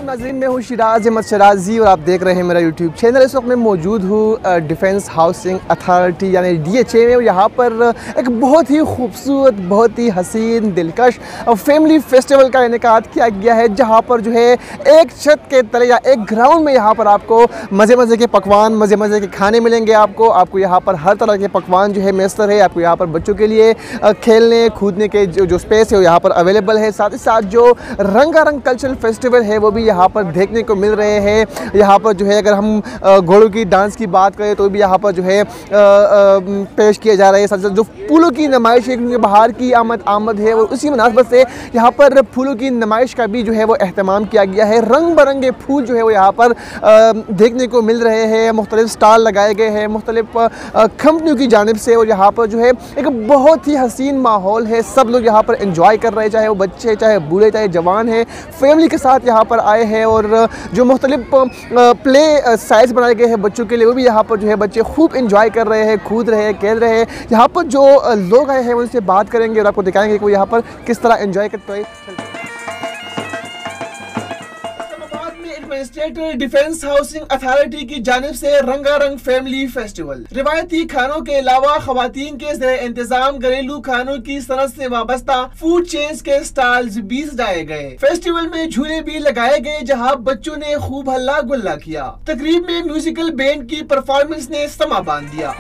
नाज़रीन, मैं हूँ शिराज अहमद शराजी और आप देख रहे हैं मेरा यूट्यूब चैनल। इस वक्त मैं मौजूद हूँ डिफेंस हाउसिंग अथॉरिटी यानी DHA में। यहाँ पर एक बहुत ही खूबसूरत, बहुत ही हसीन, दिलकश फैमिली फेस्टिवल का इनेकाद किया गया है, जहाँ पर जो है एक छत के तले या एक ग्राउंड में यहाँ पर आपको मज़े के पकवान, मज़े के खाने मिलेंगे। आपको यहाँ पर हर तरह के पकवान जो है मैसर है। आपको यहाँ पर बच्चों के लिए खेलने कूदने के जो स्पेस है वो यहाँ पर अवेलेबल है। साथ ही साथ जो रंगारंग कल्चरल फेस्टिवल है वो भी यहाँ पर देखने को मिल रहे हैं। यहाँ पर जो है अगर हम घोड़ों की डांस की बात करें तो भी यहाँ पर जो है पेश किए जा रहे हैं। साथ साथ जो फूलों की नुमाइश है, क्योंकि बाहर की आमद है और उसी मुनासबत से यहाँ पर फूलों की नुमाइश का भी जो है वो अहतमाम किया गया है। रंग बिरंगे फूल जो है वो यहाँ पर देखने को मिल रहे हैं। मुख्तलिफ स्टॉल लगाए गए हैं मुख्तलिफ कंपनियों की जानिब से और यहाँ पर जो है एक बहुत ही हसीन माहौल है। सब लोग यहाँ पर एंजॉय कर रहे हैं, चाहे वो बच्चे, चाहे बूढ़े, चाहे जवान हैं, फैमिली के साथ यहाँ पर आए हैं। और जो मुख्तलिफ प्ले साइज बनाए गए हैं बच्चों के लिए, वो भी यहाँ पर जो है बच्चे खूब इंजॉय कर रहे हैं, कूद रहे हैं, खेल रहे हैं। यहाँ पर जो लोग आए हैं उनसे बात करेंगे और आपको दिखाएंगे कि वो यहाँ पर किस तरह एंजॉय करते हैं। एडमिनिस्ट्रेटर डिफेंस हाउसिंग अथॉरिटी की जानिब से रंगारंग फैमिली फेस्टिवल रिवायती खानों के अलावा खवातीन के ज़रिए इंतजाम घरेलू खानों की सनत से वाबस्ता फूड चेन्स के स्टॉल्स भी सजाए गए। फेस्टिवल में झूले भी लगाए गए जहां बच्चों ने खूब हल्ला गुल्ला किया। तकरीब में म्यूजिकल बैंड की परफॉर्मेंस ने समा बांध दिया।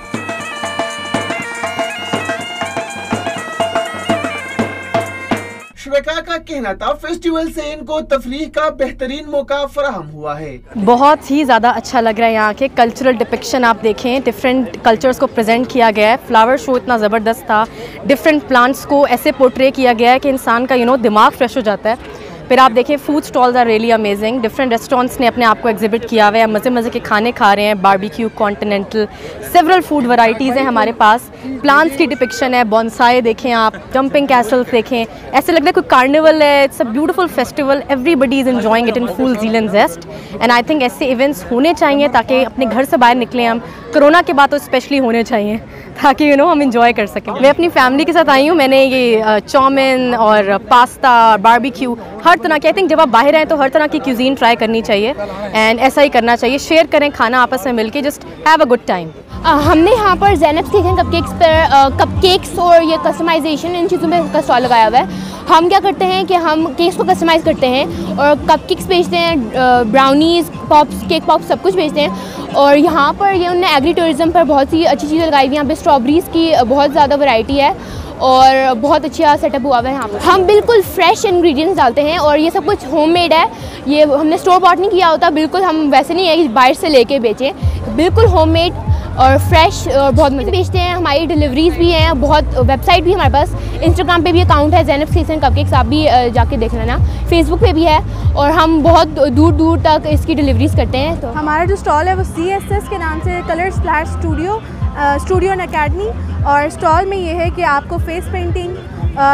शुरका का कहना था फेस्टिवल से इनको तफरीह का बेहतरीन मौका फराहम हुआ है। बहुत ही ज़्यादा अच्छा लग रहा है। यहाँ के कल्चरल डिपिक्शन आप देखें, डिफरेंट कल्चर्स को प्रेजेंट किया गया है। फ्लावर शो इतना ज़बरदस्त था, डिफरेंट प्लांट्स को ऐसे पोर्ट्रे किया गया है कि इंसान का दिमाग फ्रेश हो जाता है। फिर आप देखें food stalls are really amazing. Different restaurants ने अपने आप को एग्जिबिट किया हुआ है, मज़े के खाने खा रहे हैं, barbecue, continental, several food varieties हैं हमारे पास। प्लांट्स की डिपिक्शन है, बॉन्साई देखें आप, जंपिंग कैसल्स देखें, ऐसे लग रहा है कोई कार्निवल है। It's a beautiful festival, everybody is enjoying it in full zeal and zest. And I think ऐसे इवेंट्स होने चाहिए ताकि अपने घर से बाहर निकलें हम। कोरोना के बाद तो स्पेशली होने चाहिए ताकि हम इंजॉय कर सकें। मैं अपनी फैमिली के साथ आई हूँ। मैंने ये चाउमिन और पास्ता, बारबेक्यू, हर तरह की, आई थिंक जब आप बाहर आएँ तो हर तरह की क्यूजीन ट्राई करनी चाहिए एंड ऐसा ही करना चाहिए। शेयर करें खाना आपस में मिलके, just have a good time. हमने यहाँ पर ज़ैनब्स किचन कपकेक्स पर कपकेक्स और ये कस्टमाइजेशन इन चीज़ों पे का स्टॉल लगाया हुआ है। हम क्या करते हैं कि हम केक्स को कस्टमाइज़ करते हैं और कपकेक्स बेचते हैं, ब्राउनीज़, पॉप्स, केक पॉप्स सब कुछ बेचते हैं। और यहाँ पर ये उन्होंने एग्री टूरिज़म पर बहुत सी अच्छी चीज़ें लगाई हुई हैं। यहाँ पे स्ट्रॉबेरीज़ की बहुत ज़्यादा वैरायटी है और बहुत अच्छा सेटअप हुआ हुआ है यहाँ पर। हम बिल्कुल फ्रेश इंग्रेडिएंट्स डालते हैं और ये सब कुछ होममेड है। ये हमने स्टोर बॉट नहीं किया होता, बिल्कुल हम वैसे नहीं है कि बाहर से लेके बेचें, बिल्कुल होममेड और फ्रेश और बहुत मज़े बेचते हैं। हमारी डिलीवरीज़ भी हैं, बहुत वेबसाइट भी हमारे पास, इंस्टाग्राम पे भी अकाउंट है ज़ैनब्स किचन कपकेक्स, आप भी जाके देख लेना। फेसबुक पे भी है और हम बहुत दूर तक इसकी डिलीवरीज़ करते हैं। तो हमारा जो स्टॉल है वो CSS के नाम से, colour splash studio and academy. और स्टॉल में ये है कि आपको फेस पेंटिंग,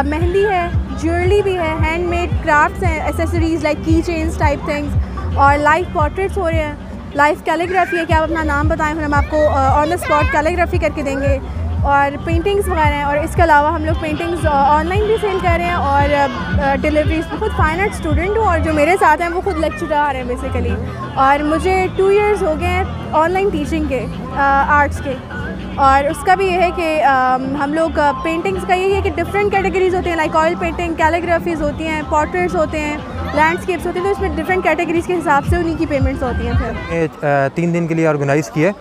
मेहंदी है, ज्वेलरी भी है, हैंडमेड क्राफ्ट्स हैं, एसेसरीज़ लाइक की चेन्स टाइप थिंग्स, और लाइव पोर्ट्रेट्स हो रहे हैं। लाइव कैलीग्राफी है कि आप अपना नाम बताएं, फिर हम आपको ऑन द स्पॉट कैलीग्राफी करके देंगे। और पेंटिंग्स वगैरह हैं। और इसके अलावा हम लोग पेंटिंग्स ऑनलाइन भी सेल कर रहे हैं और डिलीवरीज। मैं खुद फाइन आर्ट स्टूडेंट हूँ और जो मेरे साथ हैं वो खुद लेक्चरर हैं बेसिकली। और मुझे 2 इयर्स हो गए हैं ऑनलाइन टीचिंग के, आर्ट्स के। और उसका भी ये है कि हम लोग पेंटिंग्स का ये है कि डिफरेंट कैटेगरीज़ होती हैं, लाइक ऑयल पेंटिंग, कैलीग्राफीज़ होती हैं, पोर्ट्रेट्स होते हैं, लैंडस्केप्स होते हैं। तो इसमें डिफरेंट कैटेगरीज़ के हिसाब से उन्हीं की पेमेंट्स होती हैं। फिर 3 दिन के लिए ऑर्गेनाइज़ किया।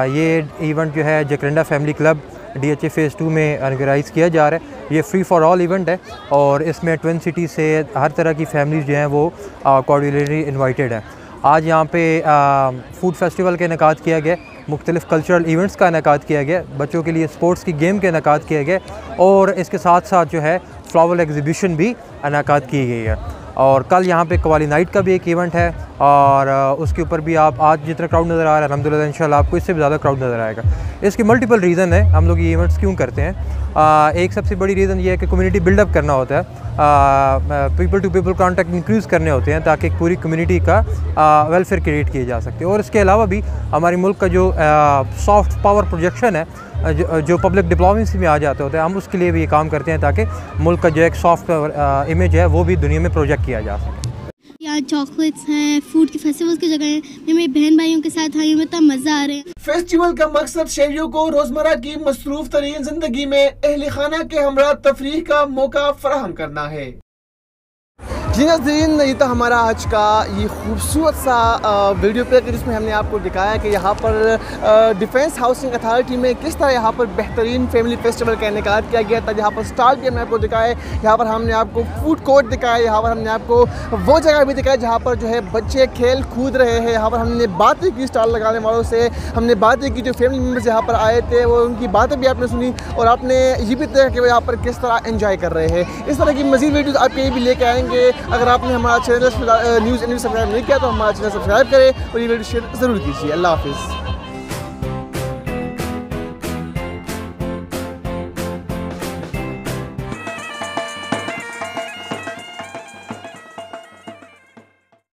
ये इवेंट जो है जकरंडा फैमिली क्लब DHA फ़ेज़ 2 में ऑर्गेनाइज़ किया जा रहा है। ये फ्री फॉर ऑल इवेंट है और इसमें ट्विन सिटी से हर तरह की फैमिलीज़ जो हैं वो कॉर्डियली इन्वाइटेड हैं। आज यहाँ पे फूड फेस्टिवल का इनेकाद किया गया, मुख्तलिफ़ कल्चरल इवेंट्स का इनेकाद किया गया, बच्चों के लिए स्पोर्ट्स की गेम का इनेकाद किया गया और इसके साथ साथ जो है फ्लावर एग्जीबिशन भी इनेकाद की गई है। और कल यहाँ पे कवाली नाइट का भी एक इवेंट है और उसके ऊपर भी आप आज जितना क्राउड नज़र आ रहा है अल्हम्दुलिल्लाह इंशाल्लाह आपको इससे भी ज़्यादा क्राउड नज़र आएगा। इसके मल्टीपल रीज़न है हम लोग ये इवेंट्स क्यों करते हैं। एक सबसे बड़ी रीज़न ये है कि कम्युनिटी बिल्डअप करना होता है, people to people contact increase करने होते हैं ताकि पूरी कम्युनिटी का वेलफेयर क्रिएट किए जा सकते हैं। और इसके अलावा भी हमारे मुल्क का जो सॉफ्ट पावर प्रोजेक्शन है, जो पब्लिक डिप्लोमेसी में आ जाते होते हैं, हम उसके लिए भी ये काम करते हैं ताकि मुल्क का जो एक सॉफ्ट इमेज है वो भी दुनिया में प्रोजेक्ट किया जा सके। यहाँ चॉकलेट्स हैं, फूड की फेस्टिवल्स की जगह है। मैं मेरी बहन भाइयों के साथ आई हूँ, इतना मज़ा आ रहा है। फेस्टिवल का मकसद शहरियों को रोजमर्रा की मसरूफ तरीन जिंदगी में अहल खाना के हमरा तफरीह का मौका फराहम करना है। जी नाज़रीन, ये तो हमारा आज का ये खूबसूरत सा वीडियो पे जिसमें हमने आपको दिखाया कि यहाँ पर डिफेंस हाउसिंग अथॉरिटी में किस तरह यहाँ पर बेहतरीन फैमिली फेस्टिवल का इनेकाद किया गया था। यहाँ पर स्टॉल भी हमने आपको दिखाए, यहाँ पर हमने आपको फूड कोर्ट दिखाया, यहाँ पर हमने आपको वो जगह भी दिखाई जहाँ पर जो है बच्चे खेल कूद रहे हैं। यहाँ पर हमने बातें की स्टॉल लगाने वालों से, हमने बातें की जो फैमिली मेम्बर्स यहाँ पर आए थे, वो उनकी बातें भी आपने सुनी और आपने ये भी देखा कि वो यहाँ पर किस तरह एंजॉय कर रहे हैं। इस तरह की मज़ीद वीडियोज़ आपके लिए भी लेके आएंगे। अगर आपने हमारा चैनल न्यूज़ सब्सक्राइब नहीं किया तो हमारा चैनल सब्सक्राइब करें और ये वीडियो शेयर ज़रूर कीजिए। अल्लाह हाफिज़।